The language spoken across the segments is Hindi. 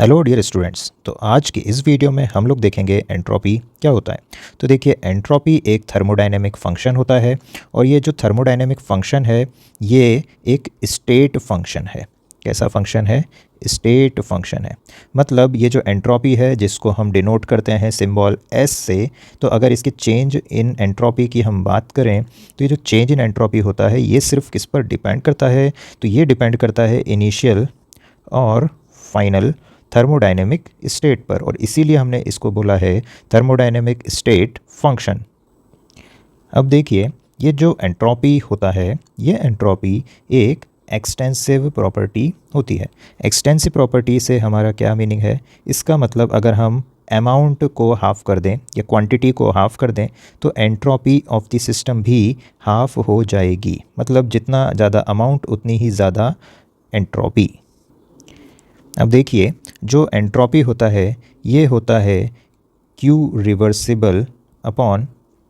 Hello dear students. तो आज की इस वीडियो में हम लोग देखेंगे एंट्रोपी क्या होता है। तो देखिए, एंट्रोपी एक थर्मोडायनेमिक फंक्शन होता है और ये जो थर्मोडायनेमिक फंक्शन है ये एक स्टेट फंक्शन है। कैसा फंक्शन है? स्टेट फंक्शन है। मतलब ये जो एंट्रोपी है जिसको हम डिनोट करते हैं सिंबल एस से, तो अगर इसके चेंज इन एंट्रोपी की हम बात करें तो ये जो चेंज इन एंट्रोपी होता है ये सिर्फ किस पर डिपेंड करता है? तो ये डिपेंड करता है इनिशियल और फाइनल थर्मोडायनेमिक स्टेट पर, और इसीलिए हमने इसको बोला है थर्मोडायनेमिक स्टेट फंक्शन। अब देखिए, ये जो एंट्रोपी होता है ये एंट्रोपी एक एक्सटेंसिव प्रॉपर्टी होती है। एक्सटेंसिव प्रॉपर्टी से हमारा क्या मीनिंग है? इसका मतलब अगर हम अमाउंट को हाफ़ कर दें या क्वांटिटी को हाफ़ कर दें तो एंट्रोपी ऑफ द सिस्टम भी हाफ़ हो जाएगी। मतलब जितना ज़्यादा अमाउंट उतनी ही ज़्यादा एंट्रोपी। अब देखिए, जो एंट्रोपी होता है ये होता है Q reversible upon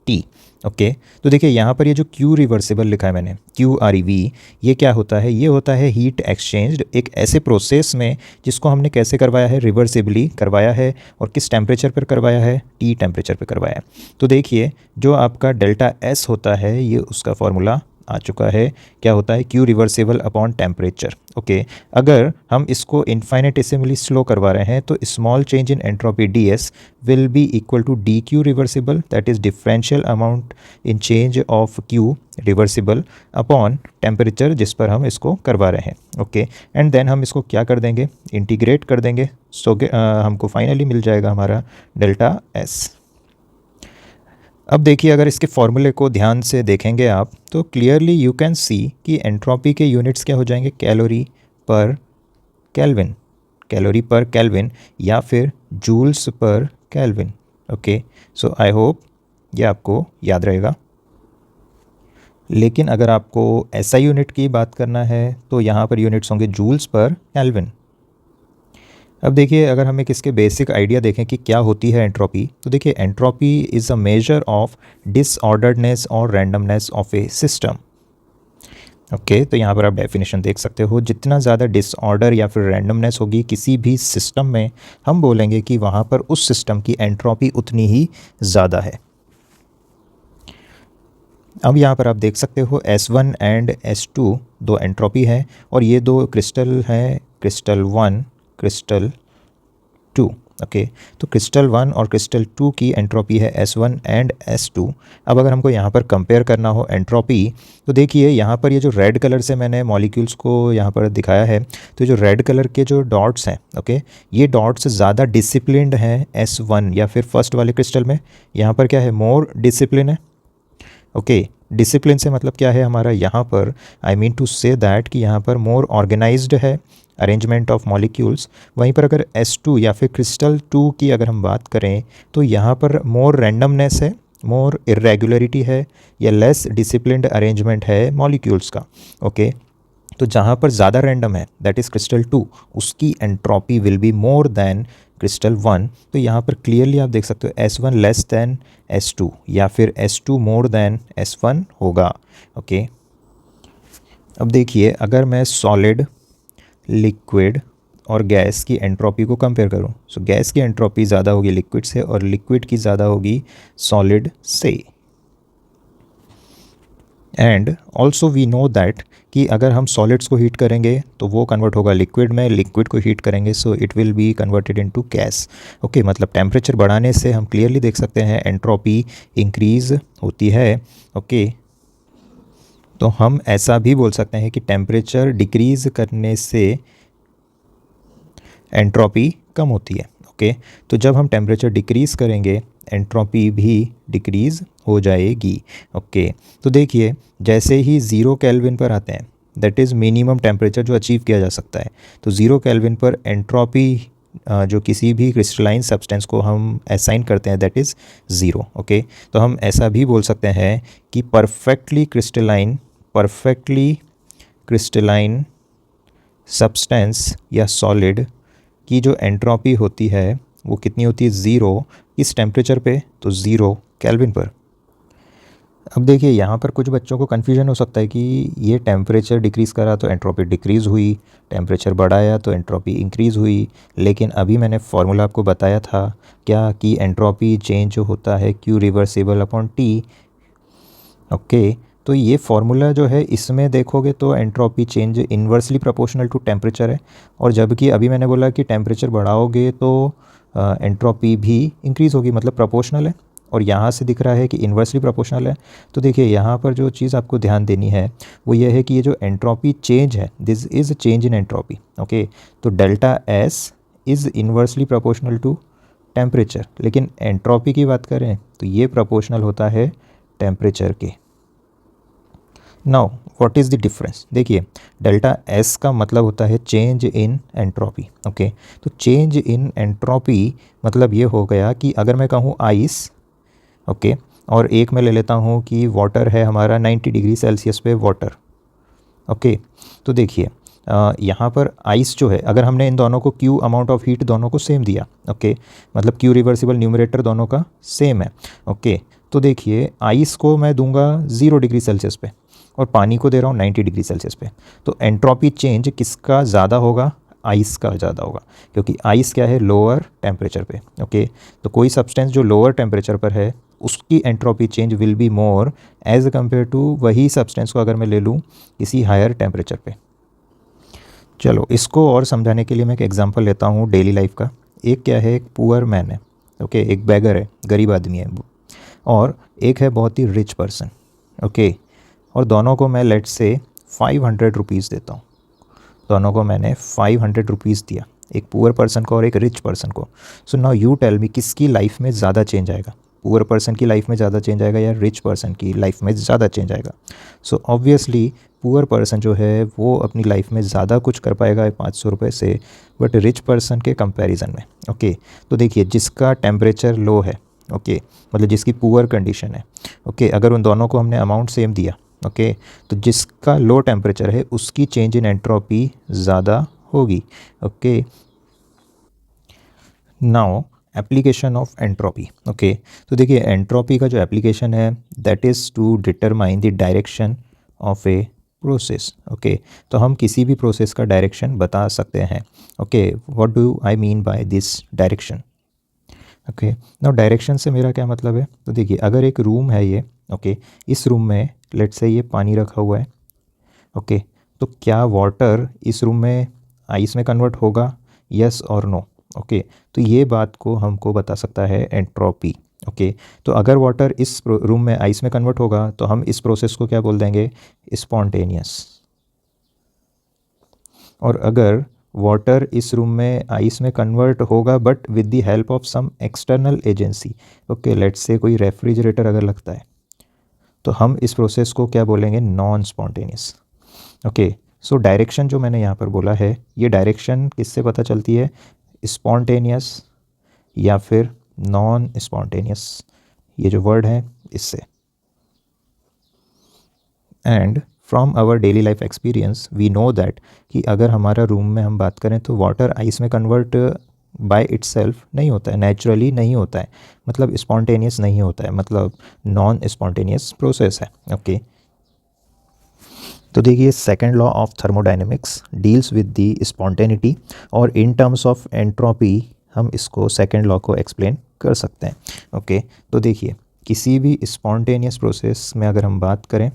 T. Okay, तो देखिए यहाँ पर ये जो क्यू रिवर्सिबल लिखा है मैंने, QREV, ये क्या होता है? ये होता है हीट एक्सचेंज एक ऐसे प्रोसेस में जिसको हमने कैसे करवाया है? रिवर्सिबली करवाया है। और किस टेम्परेचर पर करवाया है? T टेम्परेचर पर करवाया है। तो देखिए, जो आपका डेल्टा S होता है ये उसका फॉर्मूला आ चुका है। क्या होता है? Q reversible upon temperature. Okay, अगर हम इसको इन्फाइनेटेसिमली स्लो करवा रहे हैं तो small change in entropy DS will be equal to DQ reversible, that is differential amount in change of Q reversible upon temperature जिस पर हम इसको करवा रहे हैं। ओके, एंड देन हम इसको क्या कर देंगे? इंटीग्रेट कर देंगे। सो हमको फाइनली मिल जाएगा हमारा डेल्टा S। अब देखिए, अगर इसके फॉर्मूले को ध्यान से देखेंगे आप तो क्लियरली यू कैन सी कि एंट्रोपी के यूनिट्स क्या हो जाएंगे? कैलोरी पर केल्विन, कैलोरी पर केल्विन या फिर जूल्स पर kelvin. Okay, so I hope ये आपको याद रहेगा। लेकिन अगर आपको SI यूनिट की बात करना है तो यहाँ पर यूनिट्स होंगे जूल्स पर केल्विन। अब देखिए, अगर हम एक इसके बेसिक आइडिया देखें कि क्या होती है एंट्रोपी, तो देखिए entropy is a measure of disorderedness और randomness of a system. Okay, तो यहाँ पर आप डेफिनेशन देख सकते हो, जितना ज़्यादा डिसऑर्डर या फिर रैंडमनेस होगी किसी भी सिस्टम में, हम बोलेंगे कि वहाँ पर उस सिस्टम की एंट्रोपी उतनी ही ज़्यादा है। अब यहाँ पर आप देख सकते हो S1 एंड S2 दो एंट्रोपी है और ये दो क्रिस्टल हैं, क्रिस्टल 1, क्रिस्टल 2। ओके, तो क्रिस्टल 1 और क्रिस्टल 2 की एंट्रोपी है S1 एंड S2। अब अगर हमको यहाँ पर कंपेयर करना हो एंट्रोपी, तो देखिए यहाँ पर ये जो रेड कलर से मैंने मॉलिक्यूल्स को यहाँ पर दिखाया है, तो जो रेड कलर के जो डॉट्स हैं, ओके, ये डॉट्स ज़्यादा डिसिप्लिन्ड हैं S1 या फिर फर्स्ट वाले क्रिस्टल में। यहाँ पर क्या है? मोर डिसिप्लिन है। ओके, डिसिप्लिन से मतलब क्या है हमारा? यहाँ पर I mean to say that कि यहाँ पर मोर ऑर्गेनाइज्ड है अरेंजमेंट ऑफ मॉलिक्यूल्स। वहीं पर अगर S2 या फिर क्रिस्टल 2 की अगर हम बात करें तो यहाँ पर मोर रैंडमनेस है, मोर इरेगुलरिटी है या लेस डिसिप्लिन्ड अरेंजमेंट है मॉलिक्यूल्स का। ओके, तो जहाँ पर ज़्यादा रैंडम है दैट इज़ क्रिस्टल 2, उसकी entropy will be more than crystal 1। तो यहाँ पर क्लियरली आप देख सकते हो S1 लेस दैन S2 या फिर S2 मोर दैन S1 होगा। ओके, अब देखिए, अगर मैं सॉलिड, लिक्विड और गैस की एंट्रोपी को कंपेयर करूं, सो गैस की एंट्रोपी ज़्यादा होगी लिक्विड से और लिक्विड की ज़्यादा होगी सॉलिड से। And also we know that कि अगर हम सॉलिड्स को हीट करेंगे तो वो कन्वर्ट होगा लिक्विड में, लिक्विड को हीट करेंगे so it will be converted into gas. Okay, मतलब टेम्परेचर बढ़ाने से हम क्लियरली देख सकते हैं एंट्रोपी इंक्रीज़ होती है। ओके, तो हम ऐसा भी बोल सकते हैं कि टेम्परेचर डिक्रीज़ करने से एंट्रोपी कम होती है। ओके, तो जब हम टेम्परेचर डिक्रीज़ करेंगे एंट्रोपी भी डिक्रीज़ हो जाएगी। ओके, तो देखिए, जैसे ही 0 केल्विन पर आते हैं, दैट इज़ मिनिमम टेम्परेचर जो अचीव किया जा सकता है, तो 0 केल्विन पर एंट्रोपी जो किसी भी क्रिस्टलाइन सब्सटेंस को हम असाइन करते हैं दैट इज़ 0। ओके, तो हम ऐसा भी बोल सकते हैं कि परफेक्टली क्रिस्टलाइन सब्सटेंस या सॉलिड की जो एंट्रोपी होती है वो कितनी होती है? 0 इस टेम्परेचर पे, तो 0 केल्विन पर। अब देखिए यहाँ पर कुछ बच्चों को कन्फ्यूजन हो सकता है कि ये टेम्परेचर डिक्रीज़ करा तो एंट्रोपी डिक्रीज़ हुई, टेम्परेचर बढ़ाया तो एंट्रोपी इंक्रीज़ हुई। लेकिन अभी मैंने फार्मूला आपको बताया था क्या कि एंट्रोपी चेंज जो होता है Q reversible upon T। Okay, तो ये फार्मूला जो है इसमें देखोगे तो entropy change inversely proportional to temperature है, और जबकि अभी मैंने बोला कि टेम्परेचर बढ़ाओगे तो एंट्रोपी भी इंक्रीज़ होगी, मतलब प्रोपोर्शनल है, और यहाँ से दिख रहा है कि इन्वर्सली प्रोपोर्शनल है। तो देखिए यहाँ पर जो चीज़ आपको ध्यान देनी है वो ये है कि ये जो एंट्रोपी चेंज है, this is change in entropy. Okay, तो delta S is inversely proportional to temperature, लेकिन एंट्रोपी की बात करें तो ये प्रोपोर्शनल होता है टेम्परेचर के। Now what is the difference? देखिए डेल्टा एस का मतलब होता है चेंज इन एंट्रोपी। ओके, तो चेंज इन एंट्रोपी मतलब ये हो गया कि अगर मैं कहूँ आइस, ओके, और एक मैं ले लेता हूँ कि वाटर है हमारा 90 डिग्री सेल्सियस पे वाटर। ओके, तो देखिए यहाँ पर आइस जो है, अगर हमने इन दोनों को Q अमाउंट ऑफ हीट दोनों को सेम दिया, ओके, मतलब Q रिवर्सिबल न्यूमरेटर दोनों का सेम है। ओके, तो देखिए आइस को मैं दूंगा 0 डिग्री सेल्सियस पे और पानी को दे रहा हूँ 90 डिग्री सेल्सियस पे, तो एंट्रोपी चेंज किसका ज़्यादा होगा? आइस का ज़्यादा होगा, क्योंकि आइस क्या है? लोअर टेम्परेचर पे। ओके, तो कोई सब्सटेंस जो लोअर टेम्परेचर पर है उसकी entropy change will be more as compared to वही सब्सटेंस को अगर मैं ले लूँ किसी हायर टेम्परेचर पे। चलो इसको और समझाने के लिए मैं एक एग्जांपल लेता हूँ डेली लाइफ का। एक क्या है, एक पुअर मैन है, ओके, एक बैगर है, गरीब आदमी है, और एक है बहुत ही रिच पर्सन। ओके, और दोनों को मैं लेट से 500 रुपीज़ देता हूँ। दोनों को मैंने 500 रुपीज़ दिया, एक पुअर पर्सन को और एक रिच पर्सन को। So now you tell me किसकी लाइफ में ज़्यादा चेंज आएगा? पुअर पर्सन की लाइफ में ज़्यादा चेंज आएगा या रिच पर्सन की लाइफ में ज़्यादा चेंज आएगा? सो ऑब्वियसली पुअर पर्सन जो है वो अपनी लाइफ में ज़्यादा कुछ कर पाएगा 500 रुपये से, बट रिच पर्सन के कंपैरिजन में। ओके, तो देखिए जिसका टेम्परेचर लो है, ओके, मतलब जिसकी पुअर कंडीशन है, ओके, अगर उन दोनों को हमने अमाउंट सेम दिया, ओके, तो जिसका लो टेम्परेचर है उसकी चेंज इन एंट्रोपी ज़्यादा होगी। Okay, now application of entropy. Okay, तो देखिए एंट्रोपी का जो एप्लीकेशन है that is to determine the direction of a process. Okay, तो हम किसी भी प्रोसेस का डायरेक्शन बता सकते हैं। Okay, what do I mean by this direction? Okay, now direction से मेरा क्या मतलब है? तो देखिए अगर एक रूम है ये, ओके, इस रूम में लेट्स से ये पानी रखा हुआ है, ओके, तो क्या वाटर इस रूम में आइस में कन्वर्ट होगा? यस और नो? ओके, तो ये बात को हमको बता सकता है एंट्रोपी। ओके, तो अगर वाटर इस रूम में आइस में कन्वर्ट होगा तो हम इस प्रोसेस को क्या बोल देंगे? स्पॉन्टेनियस। और अगर वाटर इस रूम में आइस में कन्वर्ट होगा but with the help of some external agency, okay, let's say कोई रेफ्रिजरेटर अगर लगता है, तो हम इस प्रोसेस को क्या बोलेंगे? Non spontaneous. Okay, so direction जो मैंने यहाँ पर बोला है, ये डायरेक्शन किससे पता चलती है? स्पॉन्टेनियस या फिर नॉन स्पॉन्टेनियस, ये जो वर्ड है इससे। And from our daily life experience we know that कि अगर हमारा रूम में हम बात करें तो वाटर आइस में कन्वर्ट बाय इटसेल्फ नहीं होता है, नेचुरली नहीं होता है, मतलब स्पॉन्टेनियस नहीं होता है, मतलब नॉन स्पॉन्टेनियस प्रोसेस है। ओके, तो देखिए second law of thermodynamics deals with the spontaneity, और इन टर्म्स ऑफ एंट्रोपी हम इसको सेकेंड लॉ को एक्सप्लेन कर सकते हैं। ओके, तो देखिए किसी भी स्पॉन्टेनियस प्रोसेस में अगर हम बात करें,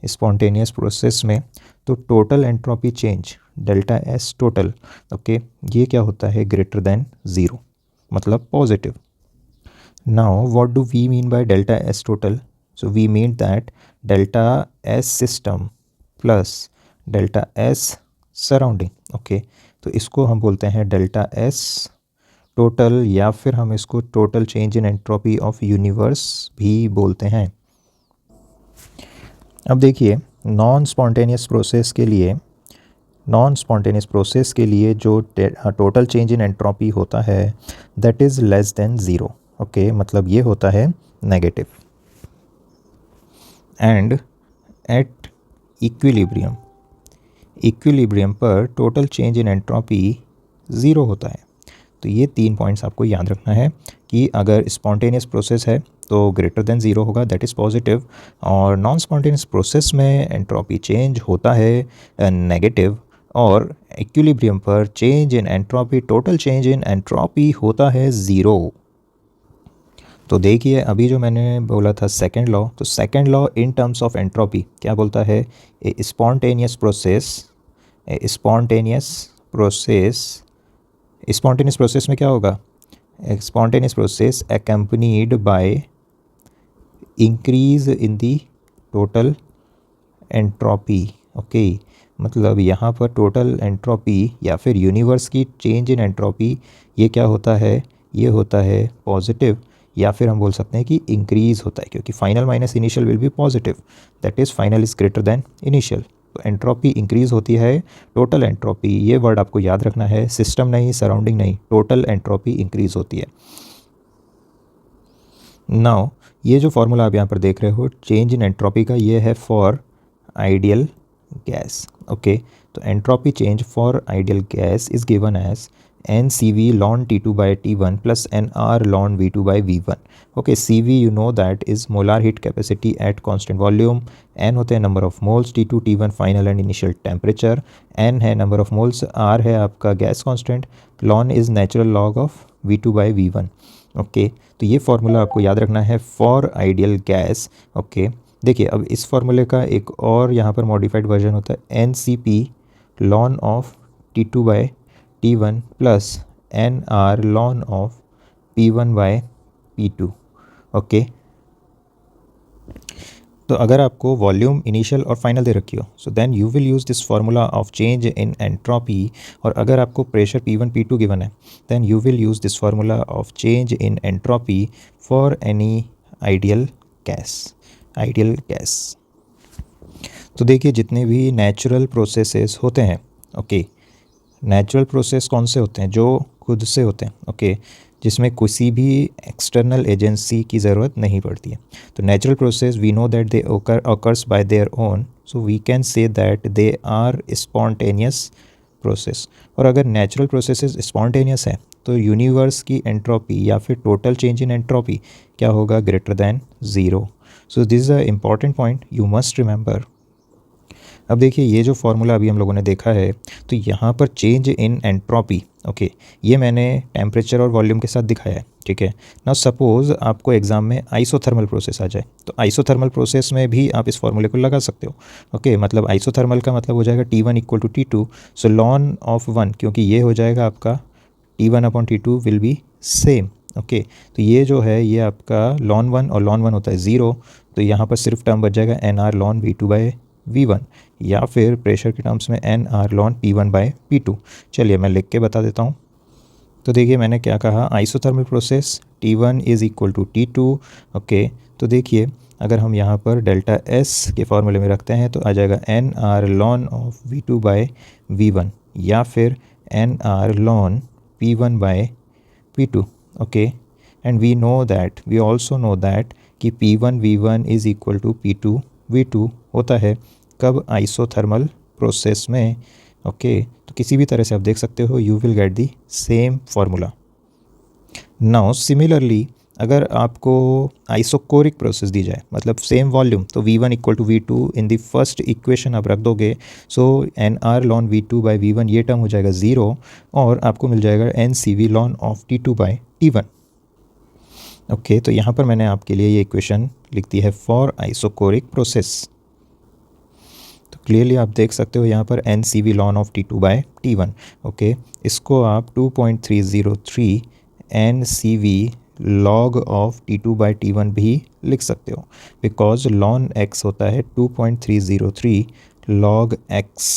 स्पॉन्टेनियस प्रोसेस में, तो total entropy change delta S total, okay, ये क्या होता है? ग्रेटर देन ज़ीरो, मतलब positive. Now what do we mean by delta S total? So we mean that delta S system plus delta S surrounding. Okay, तो इसको हम बोलते हैं डेल्टा एस टोटल, या फिर हम इसको total change in entropy of universe भी बोलते हैं। अब देखिए नॉन स्पॉन्टेनियस प्रोसेस के लिए जो टोटल चेंज इन एंट्रोपी होता है that is less than zero. Okay, मतलब ये होता है नेगेटिव। एंड एट इक्विलिब्रियम पर total change in entropy zero होता है। तो ये 3 पॉइंट्स आपको याद रखना है कि अगर स्पॉन्टेनियस प्रोसेस है तो ग्रेटर देन ज़ीरो होगा, दैट इज़ पॉजिटिव, और नॉन स्पॉन्टेनियस प्रोसेस में एंट्रोपी चेंज होता है नेगेटिव, और इक्विलिब्रियम पर change in entropy, total change in entropy होता है ज़ीरो। तो देखिए अभी जो मैंने बोला था सेकंड लॉ, तो second law in terms of entropy क्या बोलता है, ए स्पॉन्टेनियस प्रोसेस में क्या होगा, spontaneous process accompanied by increase in the total entropy. Okay, मतलब यहाँ पर टोटल एंट्रोपी या फिर यूनिवर्स की चेंज इन एंट्रोपी ये क्या होता है, ये होता है पॉजिटिव, या फिर हम बोल सकते हैं कि इंक्रीज़ होता है, क्योंकि final minus initial will be positive, that is final is greater than initial. तो एंट्रोपी इंक्रीज़ होती है, टोटल एंट्रोपी, ये वर्ड आपको याद रखना है, सिस्टम नहीं, सराउंडिंग नहीं, टोटल एंट्रोपी इंक्रीज़ होती है। नाउ ये जो फॉर्मूला आप यहाँ पर देख रहे हो चेंज इन एंट्रोपी का, ये है फॉर आइडियल गैस। ओके, तो entropy change for ideal gas is given as NCV ln T2 by T1 plus NR ln V2 by V1. Okay, CV you know that is molar heat capacity at constant volume, N होते हैं number of moles, T2 T1 final and initial temperature, N है number of moles, R है आपका gas constant, ln is natural log of V2 by V1. Okay, तो ये फार्मूला आपको याद रखना है फॉर आइडियल गैस। ओके, देखिए अब इस फार्मूले का एक और यहाँ पर मॉडिफाइड वर्जन होता है NCP ln of T2 by T1 plus NR ln of P1 by P2। Okay, तो अगर आपको वॉल्यूम इनिशियल और फाइनल दे रखी हो, so then you will use this formula of change in entropy, और अगर आपको प्रेशर P1 P2 गिवन है then you will use this formula of change in entropy for any ideal gas. तो देखिए जितने भी नेचुरल प्रोसेसेस होते हैं, ओके, नेचुरल प्रोसेस कौन से होते हैं, जो खुद से होते हैं, ओके, जिसमें किसी भी एक्सटर्नल एजेंसी की ज़रूरत नहीं पड़ती है। तो natural process we know that they occurs by their own, so we can say that they are spontaneous process. और अगर नेचुरल प्रोसेसेस स्पॉन्टेनियस है तो यूनिवर्स की एंट्रोपी या फिर टोटल चेंज इन एंट्रोपी क्या होगा, greater than zero. So this is a important point you must remember. अब देखिए ये जो फार्मूला अभी हम लोगों ने देखा है, तो यहाँ पर चेंज इन एंट्रोपी, ओके, ये मैंने टेम्परेचर और वॉल्यूम के साथ दिखाया है, ठीक है। नाउ सपोज़ आपको एग्जाम में आइसोथर्मल प्रोसेस आ जाए, तो आइसोथर्मल प्रोसेस में भी आप इस फार्मूले को लगा सकते हो। ओके, मतलब आइसोथर्मल का मतलब हो जाएगा T1 equal to T2, so ln of 1, क्योंकि ये हो जाएगा आपका T1 upon T2 will be same. Okay, तो ये जो है ये आपका लॉन 1 और लॉन 1 होता है 0, तो यहाँ पर सिर्फ टर्म बच जाएगा NR lawn V2 by V1, या फिर प्रेशर के टर्म्स में NR ln P1 by P2। चलिए मैं लिख के बता देता हूँ। तो देखिए मैंने क्या कहा, isothermal process T1 is equal to T2। Okay, तो देखिए अगर हम यहाँ पर डेल्टा S के फॉर्मूले में रखते हैं तो आ जाएगा NR ln of V2 bye V1, या फिर NR ln P1 by P2। Okay, and we also know that कि P1 V1 is equal to P2 V2 होता है कब, आइसोथर्मल प्रोसेस में। ओके, तो किसी भी तरह से आप देख सकते हो, you will get the same formula. Now similarly अगर आपको आइसोकोरिक प्रोसेस दी जाए, मतलब सेम वॉल्यूम, तो V1 equal to V2 in the first equation आप रख दोगे, सो NR ln V2 by V1 ये टर्म हो जाएगा 0, और आपको मिल जाएगा NCV ln of T2 by T1। Okay, तो यहाँ पर मैंने आपके लिए ये इक्वेशन लिख दी है फॉर आइसोकोरिक प्रोसेस। तो क्लियरली आप देख सकते हो यहाँ पर NCV ln of T2 by T1। Okay, इसको आप 2.303 NCV log of T2 by T1 भी लिख सकते हो, बिकॉज ln x होता है 2.303 log x।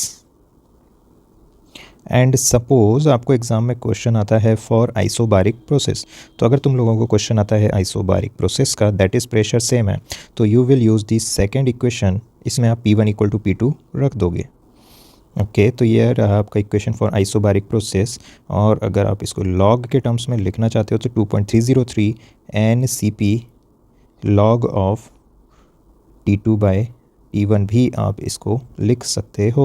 एंड सपोज़ आपको एग्ज़ाम में क्वेश्चन आता है फॉर आइसोबारिक प्रोसेस, तो अगर तुम लोगों को क्वेश्चन आता है आइसोबारिक प्रोसेस का, दैट इज़ प्रेशर सेम है, तो you will use the second equation, इसमें आप P1 इक्वल टू P2 रख दोगे। ओके, तो ये रहा आपका इक्वेशन फॉर आइसोबारिक प्रोसेस, और अगर आप इसको लॉग के टर्म्स में लिखना चाहते हो तो 2.303 NCP log of T2 by T1 भी आप इसको लिख सकते हो।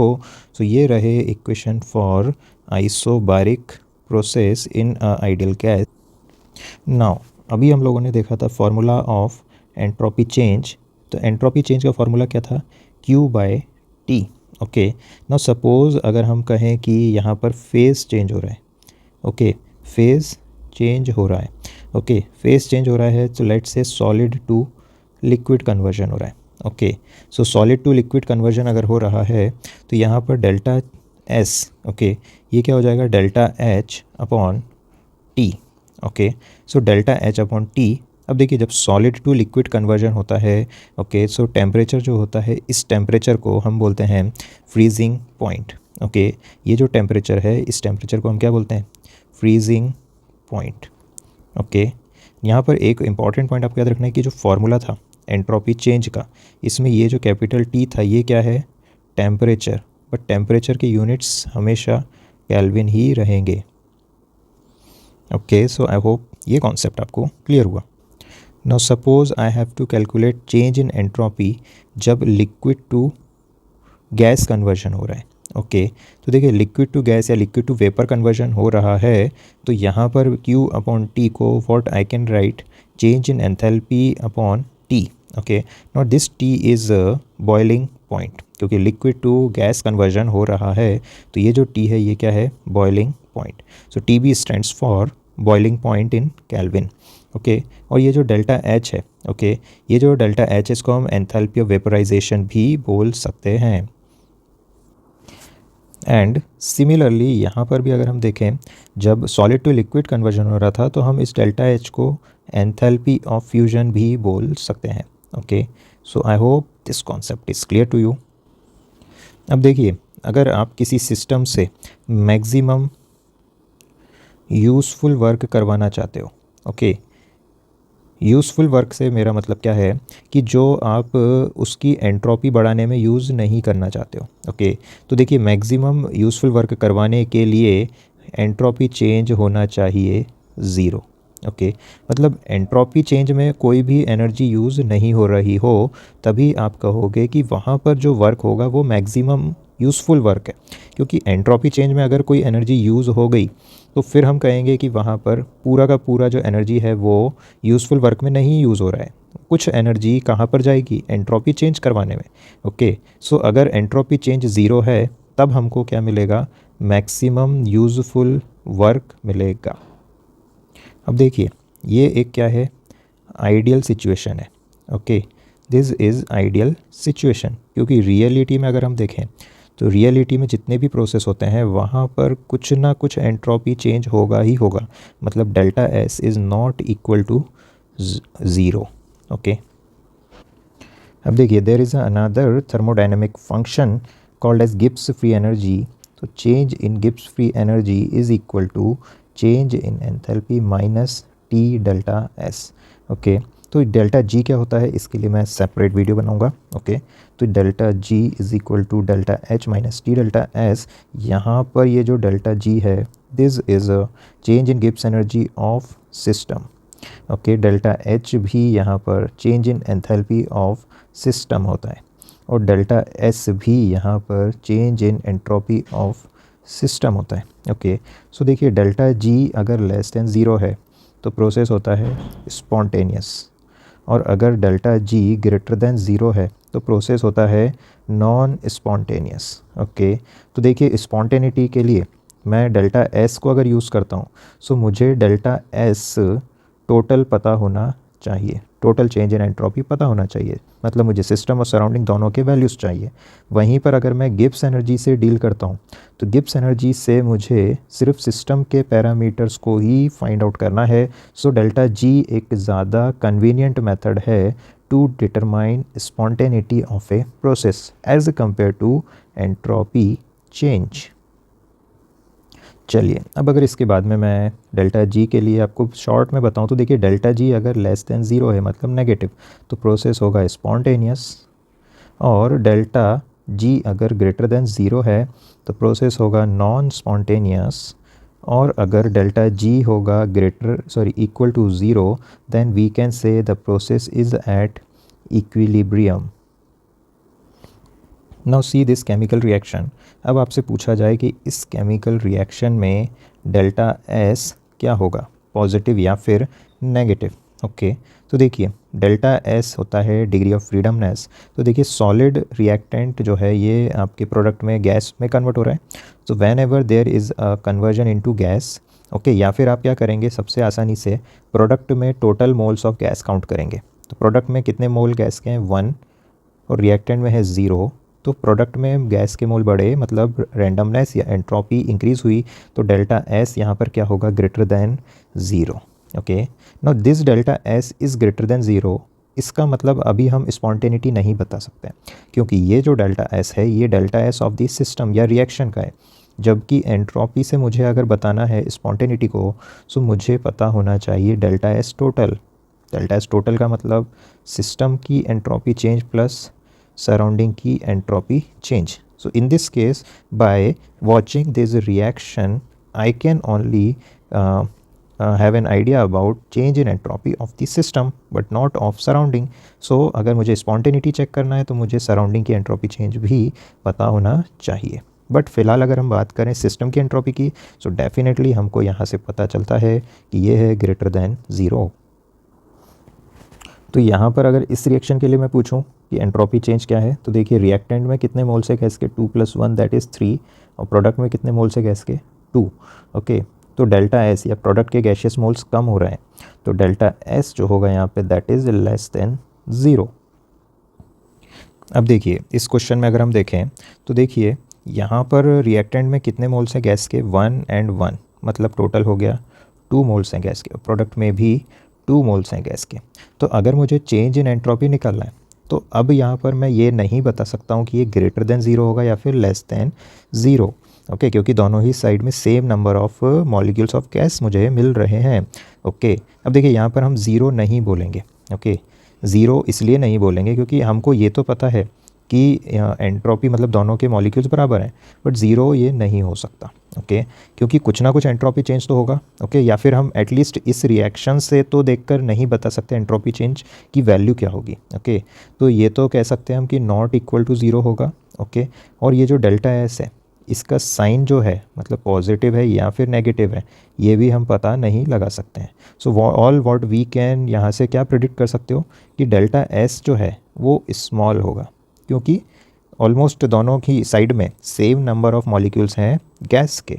सो ये रहे equation for isobaric process in ideal gas. Now अभी हम लोगों ने देखा था फार्मूला ऑफ एंट्रोपी चेंज। तो एंट्रोपी चेंज का फार्मूला क्या था? Q/T। ओके, नाउ सपोज़ अगर हम कहें कि यहाँ पर फेज़ चेंज हो रहा है। ओके, फेज़ चेंज हो रहा है। ओके, फेज़ चेंज हो रहा है तो let's say solid to liquid conversion हो रहा है। Okay, so solid to liquid conversion अगर हो रहा है तो यहाँ पर डेल्टा एस, ओके, ये क्या हो जाएगा? Delta H upon T. Okay, so delta H upon T. अब देखिए जब सॉलिड टू लिक्विड कन्वर्जन होता है, ओके, सो टेम्परेचर जो होता है, इस टेम्परेचर को हम बोलते हैं फ्रीजिंग पॉइंट। ओके, ये जो टेम्परेचर है, इस टेम्परेचर को हम क्या बोलते हैं? Freezing point. ओके, यहाँ पर एक इम्पॉर्टेंट पॉइंट आपको याद रखना है कि जो फार्मूला था एंट्रोपी चेंज का, इसमें ये जो कैपिटल टी था ये क्या है? टेम्परेचर। बट टेम्परेचर के यूनिट्स हमेशा केल्विन ही रहेंगे। ओके, सो आई होप ये कॉन्सेप्ट आपको क्लियर हुआ। Now suppose I have to calculate change in entropy जब लिक्विड टू गैस कन्वर्जन हो रहा है। ओके, तो देखिए लिक्विड टू गैस या लिक्विड टू वेपर कन्वर्जन हो रहा है तो यहाँ पर Q/T को what I can write? Change in enthalpy upon T। Okay, not this T is boiling point, क्योंकि लिक्विड टू गैस कन्वर्जन हो रहा है तो ये जो T है ये क्या है? Boiling point. So TB stands for boiling point in kelvin. Okay, और ये जो डेल्टा एच है, ओके, ये जो डेल्टा एच इसको हम एंथैल्पी ऑफ वेपराइजेशन भी बोल सकते हैं। एंड सिमिलरली यहाँ पर भी अगर हम देखें जब सॉलिड टू लिक्विड कन्वर्जन हो रहा था तो हम इस डेल्टा एच को एंथैल्पी ऑफ फ्यूजन भी बोल सकते हैं। Okay, so I hope this concept is clear to you. अब देखिए अगर आप किसी सिस्टम से मैक्सिमम यूज़फुल वर्क करवाना चाहते हो, ओके, यूज़फुल वर्क से मेरा मतलब क्या है कि जो आप उसकी एंट्रोपी बढ़ाने में यूज़ नहीं करना चाहते हो। ओके, तो देखिए मैक्सिमम यूज़फुल वर्क करवाने के लिए एंट्रोपी चेंज होना चाहिए ज़ीरो। ओके, मतलब एंट्रोपी चेंज में कोई भी एनर्जी यूज़ नहीं हो रही हो तभी आप कहोगे कि वहाँ पर जो वर्क होगा वो मैक्सिमम यूज़फुल वर्क है। क्योंकि एंट्रोपी चेंज में अगर कोई एनर्जी यूज़ हो गई तो फिर हम कहेंगे कि वहाँ पर पूरा का पूरा जो एनर्जी है वो यूज़फुल वर्क में नहीं यूज़ हो रहा है। कुछ एनर्जी कहाँ पर जाएगी? एंट्रोपी चेंज करवाने में। ओके, सो अगर एंट्रोपी चेंज ज़ीरो है तब हमको क्या मिलेगा? मैक्सिमम यूज़फुल वर्क मिलेगा। अब देखिए ये एक क्या है? आइडियल सिचुएशन है। Okay, this is ideal situation, क्योंकि रियलिटी में अगर हम देखें तो रियलिटी में जितने भी प्रोसेस होते हैं वहाँ पर कुछ ना कुछ एंट्रोपी चेंज होगा ही होगा। मतलब delta S is not equal to zero. Okay, अब देखिए there is another thermodynamic function called as Gibbs free energy. तो change in Gibbs free energy is equal to change in enthalpy minus T delta S. Okay, तो डेल्टा जी क्या होता है इसके लिए मैं सेपरेट वीडियो बनाऊंगा। ओके, तो delta G is equal to delta H minus T delta S. यहाँ पर ये जो डेल्टा जी है this is a change in Gibbs energy of system. Okay, delta H भी यहाँ पर change in enthalpy of system होता है और डेल्टा एस भी यहाँ पर change in entropy of system होता है। ओके, सो देखिए डेल्टा जी अगर लेस देन ज़ीरो है तो प्रोसेस होता है स्पॉन्टेनियस, और अगर डेल्टा जी ग्रेटर देन ज़ीरो है तो प्रोसेस होता है नॉन स्पॉन्टेनियस। ओके, तो देखिए स्पॉन्टेनिटी के लिए मैं डेल्टा एस को अगर यूज़ करता हूँ सो मुझे डेल्टा एस टोटल पता होना चाहिए, टोटल चेंज इन एंट्रोपी पता होना चाहिए, मतलब मुझे सिस्टम और सराउंडिंग दोनों के वैल्यूज़ चाहिए। वहीं पर अगर मैं गिब्स एनर्जी से डील करता हूँ तो गिब्स एनर्जी से मुझे सिर्फ सिस्टम के पैरामीटर्स को ही फाइंड आउट करना है। सो डेल्टा जी एक ज़्यादा कन्वीनियंट मेथड है to determine spontaneity of a process as compare to entropy change. चलिए अब अगर इसके बाद में मैं डेल्टा जी के लिए आपको शॉर्ट में बताऊं तो देखिए डेल्टा जी अगर लेस देन ज़ीरो है मतलब नेगेटिव तो प्रोसेस होगा स्पॉन्टेनियस, और डेल्टा जी अगर ग्रेटर देन ज़ीरो है तो प्रोसेस होगा नॉन स्पॉन्टेनियस, और अगर डेल्टा जी होगा equal to zero then we can say the process is at equilibrium. Now see this chemical reaction. अब आपसे पूछा जाए कि इस केमिकल रिएक्शन में डेल्टा एस क्या होगा, पॉजिटिव या फिर नेगेटिव। ओके, तो देखिए डेल्टा एस होता है डिग्री ऑफ फ्रीडमनेस। तो देखिए सॉलिड रिएक्टेंट जो है ये आपके प्रोडक्ट में गैस में कन्वर्ट हो रहा है। तो whenever there is a conversion into gas, okay, या फिर आप क्या करेंगे सबसे आसानी से प्रोडक्ट में total moles of gas count करेंगे। तो प्रोडक्ट में कितने मोल गैस के हैं 1 और रिएक्टेंट में है 0। तो प्रोडक्ट में गैस के मोल बढ़े मतलब रैंडमनेस या एंट्रोपी इंक्रीज़ हुई, तो डेल्टा एस यहाँ पर क्या होगा greater than 0। Okay, now this delta S is greater than 0। इसका मतलब अभी हम स्पॉन्टेनिटी नहीं बता सकते क्योंकि ये जो डेल्टा एस है ये delta S of the system या रिएक्शन का है, जबकि एंट्रोपी से मुझे अगर बताना है स्पॉन्टेनिटी को तो मुझे पता होना चाहिए delta S total. Delta S total का मतलब सिस्टम की एंट्रोपी चेंज प्लस सराउंडिंग की entropy change. So in this case, by watching this reaction, I can only have an idea about change in entropy of the system, but not of surrounding. So अगर मुझे spontaneity चेक करना है तो मुझे सराउंडिंग की एंट्रोपी चेंज भी पता होना चाहिए। बट फिलहाल अगर हम बात करें सिस्टम की एंट्रोपी की, सो डेफिनेटली हमको यहाँ से पता चलता है कि ये है ग्रेटर दैन 0। तो यहाँ पर अगर इस रिएक्शन के लिए मैं पूछूं कि एंट्रोपी चेंज क्या है, तो देखिए रिएक्टेंट में कितने मोल से गैस के 2 + 1 दैट इज़ 3 और प्रोडक्ट में कितने मोल से गैस के 2। ओके, तो डेल्टा एस या प्रोडक्ट के गैशियस मोल्स कम हो रहे हैं, तो डेल्टा एस जो होगा यहाँ पे दैट इज़ लेस देन 0। अब देखिए इस क्वेश्चन में अगर हम देखें तो देखिए यहाँ पर रिएक्टेंट में कितने मोल्स हैं गैस के 1 और 1, मतलब टोटल हो गया 2 मोल्स हैं गैस के। प्रोडक्ट में भी 2 मोल्स हैं गैस के। तो अगर मुझे चेंज इन एंट्रोपी निकालना है तो अब यहाँ पर मैं ये नहीं बता सकता हूँ कि ये ग्रेटर देन 0 होगा या फिर लेस देन 0। ओके, क्योंकि दोनों ही साइड में same number of molecules of gas मुझे मिल रहे हैं। ओके, अब देखिए यहाँ पर हम 0 नहीं बोलेंगे। ओके, 0 इसलिए नहीं बोलेंगे क्योंकि हमको ये तो पता है कि एंट्रोपी मतलब दोनों के मॉलिक्यूल्स बराबर हैं, बट 0 ये नहीं हो सकता। ओके, क्योंकि कुछ ना कुछ एंट्रोपी चेंज तो होगा। ओके, या फिर हम एटलीस्ट इस रिएक्शन से तो देखकर नहीं बता सकते एंट्रोपी चेंज की वैल्यू क्या होगी। ओके, तो ये तो कह सकते हैं हम कि नॉट इक्वल टू 0 होगा। ओके, और ये जो डेल्टा एस है इसका साइन जो है मतलब पॉजिटिव है या फिर नेगेटिव है ये भी हम पता नहीं लगा सकते हैं। So all what we can यहाँ से क्या प्रेडिक्ट कर सकते हो कि डेल्टा एस जो है वो स्मॉल होगा, क्योंकि ऑलमोस्ट दोनों की साइड में सेम नंबर ऑफ मॉलिक्यूल्स हैं गैस के।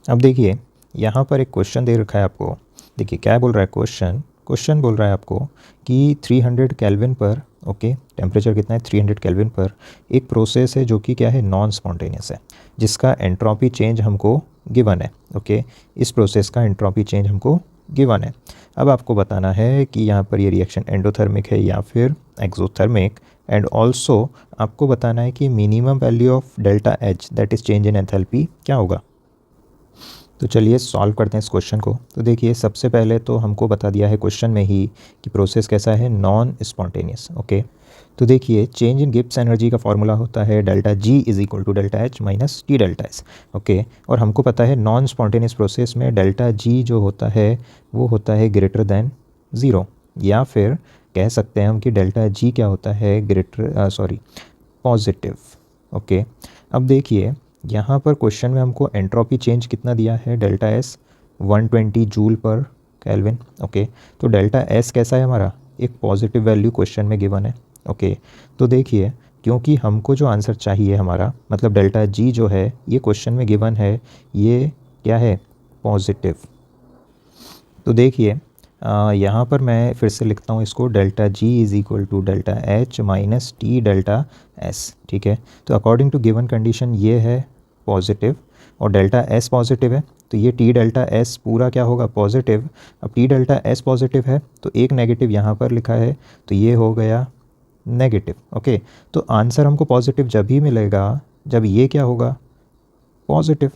अब देखिए यहाँ पर एक क्वेश्चन दे रखा है आपको। देखिए क्या बोल रहा है क्वेश्चन बोल रहा है आपको कि 300 केल्विन पर, ओके, टेम्परेचर कितना है 300 केल्विन पर एक प्रोसेस है जो कि क्या है नॉन स्पॉन्टेनियस है, जिसका एंट्रोपी चेंज हमको गिवन है। ओके, इस प्रोसेस का एंट्रोपी चेंज हमको गिवन है। अब आपको बताना है कि यहाँ पर ये रिएक्शन एंडोथर्मिक है या फिर एक्सोथर्मिक, एंड ऑल्सो आपको बताना है कि minimum value of delta H that is change in enthalpy क्या होगा। तो चलिए सॉल्व करते हैं इस क्वेश्चन को। तो देखिए सबसे पहले तो हमको बता दिया है क्वेश्चन में ही कि प्रोसेस कैसा है नॉन स्पॉन्टेनियस। ओके, तो देखिए चेंज इन गिब्स एनर्जी का फॉर्मूला होता है delta G is equal to delta H minus T delta S. Okay, और हमको पता है नॉन स्पॉन्टेनियस प्रोसेस में डेल्टा जी जो होता है वो होता है ग्रेटर दैन 0, या फिर कह सकते हैं हम कि डेल्टा जी क्या होता है पॉजिटिव। ओके, अब देखिए यहाँ पर क्वेश्चन में हमको एंट्रोपी चेंज कितना दिया है डेल्टा एस 120 जूल पर केल्विन। ओके, तो डेल्टा एस कैसा है हमारा एक पॉजिटिव वैल्यू क्वेश्चन में गिवन है। ओके, तो देखिए क्योंकि हमको जो आंसर चाहिए हमारा मतलब डेल्टा जी जो है ये क्वेश्चन में गिवन है ये क्या है पॉजिटिव। तो देखिए यहाँ पर मैं फिर से लिखता हूँ इसको delta G is equal to delta H minus T delta S. ठीक है, तो अकॉर्डिंग टू गिवन कंडीशन ये है पॉजिटिव और डेल्टा एस पॉजिटिव है, तो ये टी डेल्टा एस पूरा क्या होगा पॉजिटिव। अब टी डेल्टा एस पॉजिटिव है तो एक नेगेटिव यहाँ पर लिखा है तो ये हो गया नेगेटिव। ओके, तो आंसर हमको पॉजिटिव जब ही मिलेगा जब ये क्या होगा पॉजिटिव,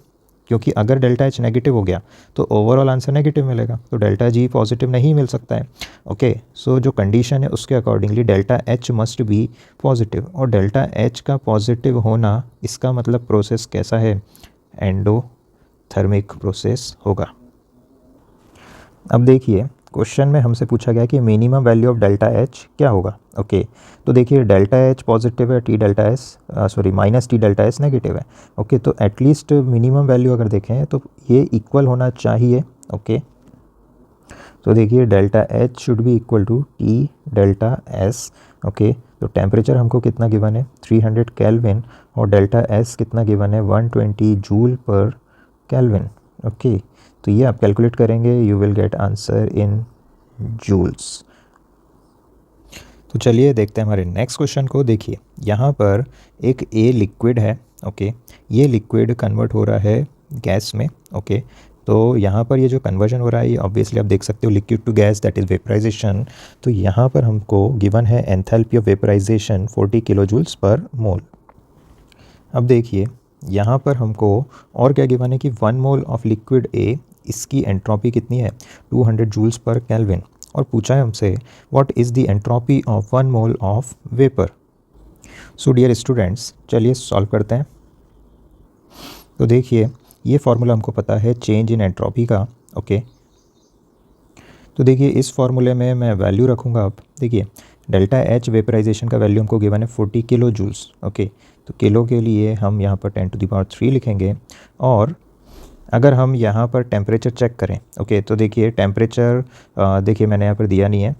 क्योंकि अगर डेल्टा एच नेगेटिव हो गया तो ओवरऑल आंसर नेगेटिव मिलेगा, तो डेल्टा जी पॉजिटिव नहीं मिल सकता है। ओके, सो जो कंडीशन है उसके accordingly delta H must be positive, और डेल्टा एच का पॉजिटिव होना इसका मतलब प्रोसेस कैसा है एंडोथर्मिक प्रोसेस होगा। अब देखिए क्वेश्चन में हमसे पूछा गया कि minimum value of delta H क्या होगा। ओके, तो देखिए डेल्टा एच पॉजिटिव है, T delta S minus T delta S negative है। ओके, तो एटलीस्ट मिनिमम वैल्यू अगर देखें तो ये इक्वल होना चाहिए। ओके, तो देखिए delta H should be equal to T delta S. Okay, तो टेम्परेचर हमको कितना गिवन है 300 केल्विन और डेल्टा एस कितना गिवन है 120 जूल पर केल्विन। ओके, तो ये आप कैलकुलेट करेंगे, you will get answer in joules. तो चलिए देखते हैं हमारे नेक्स्ट क्वेश्चन को। देखिए यहाँ पर एक ए लिक्विड है। ओके, ये लिक्विड कन्वर्ट हो रहा है गैस में। ओके, तो यहाँ पर ये जो कन्वर्जन हो रहा है ये ऑब्वियसली आप देख सकते हो liquid to gas, that is vaporisation. तो यहाँ पर हमको गिवन है enthalpy of vaporisation 40 kilo joules per mole. अब देखिए यहाँ पर हमको और क्या गिवन है कि 1 मोल ऑफ लिक्विड ए, इसकी एंट्रोपी कितनी है 200 जूल्स पर केल्विन, और पूछा है हमसे what is the entropy of 1 mole of vapour. So dear students, चलिए सॉल्व करते हैं। तो देखिए ये फार्मूला हमको पता है चेंज इन एंट्रोपी का। ओके, तो देखिए इस फार्मूले में मैं वैल्यू रखूँगा। अब देखिए डेल्टा एच वेपराइजेशन का वैल्यू हमको गिवन है 40 किलो जूल्स। ओके, तो किलो के लिए हम यहाँ पर 10⁻³ लिखेंगे। और अगर हम यहाँ पर टेम्परेचर चेक करें, ओके, तो देखिए टेम्परेचर देखिए मैंने यहाँ पर दिया नहीं है,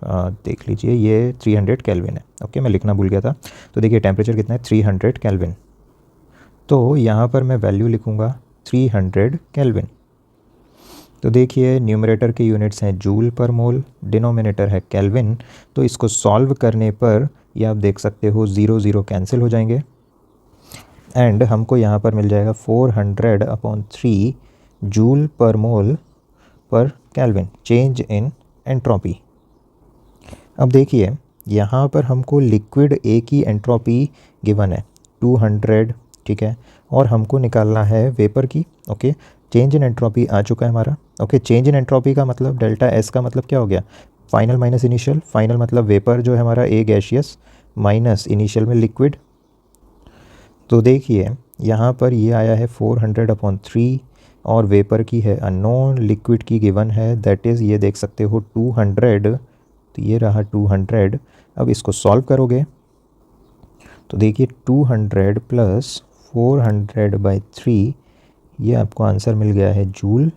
देख लीजिए ये 300 केल्विन है। ओके, मैं लिखना भूल गया था। तो देखिए टेम्परेचर कितना है 300 केल्विन, तो यहाँ पर मैं वैल्यू लिखूँगा 300 केल्विन। तो देखिए न्यूमरेटर के यूनिट्स हैं जूल पर मोल, डिनोमिनेटर है केल्विन। तो इसको सॉल्व करने पर ये आप देख सकते हो 0 0 कैंसिल हो जाएंगे एंड हमको यहाँ पर मिल जाएगा 400/3 जूल पर मोल पर केल्विन, चेंज इन एंट्रोपी। अब देखिए यहाँ पर हमको लिक्विड ए की एंट्रोपी गिवन है 200, ठीक है, और हमको निकालना है वेपर की। ओके, चेंज इन एंट्रोपी आ चुका है हमारा। ओके, चेंज इन एंट्रोपी का मतलब डेल्टा एस का मतलब क्या हो गया, फाइनल माइनस इनिशियल। फाइनल मतलब वेपर जो है हमारा ए गैशियस माइनस इनिशियल में लिक्विड। तो देखिए यहाँ पर ये आया है 400/3 और वेपर की है अननोन, लिक्विड की गिवन है दैट इज़ ये देख सकते हो 200। तो ये रहा 200। अब इसको सॉल्व करोगे तो देखिए 200 + 400/3, ये आपको आंसर मिल गया है जूल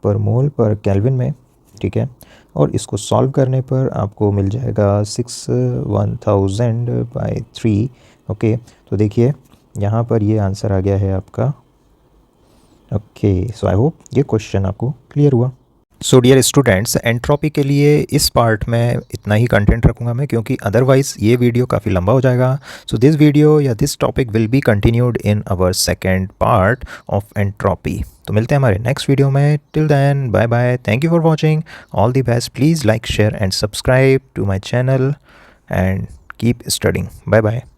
पर मोल पर केल्विन में, ठीक है। और इसको सॉल्व करने पर आपको मिल जाएगा 1000/3। ओके, तो देखिए यहाँ पर ये आंसर आ गया है आपका। ओके, सो आई होप ये क्वेश्चन आपको क्लियर हुआ। सो डियर स्टूडेंट्स, एंट्रोपी के लिए इस पार्ट में इतना ही कंटेंट रखूँगा मैं, क्योंकि अदरवाइज़ ये वीडियो काफ़ी लंबा हो जाएगा। सो दिस वीडियो या this topic will be continued in our second part of entropy. तो मिलते हैं हमारे नेक्स्ट वीडियो में। Till then bye bye, thank you for watching, all the best. Please like, share and subscribe to my channel and keep studying. Bye bye.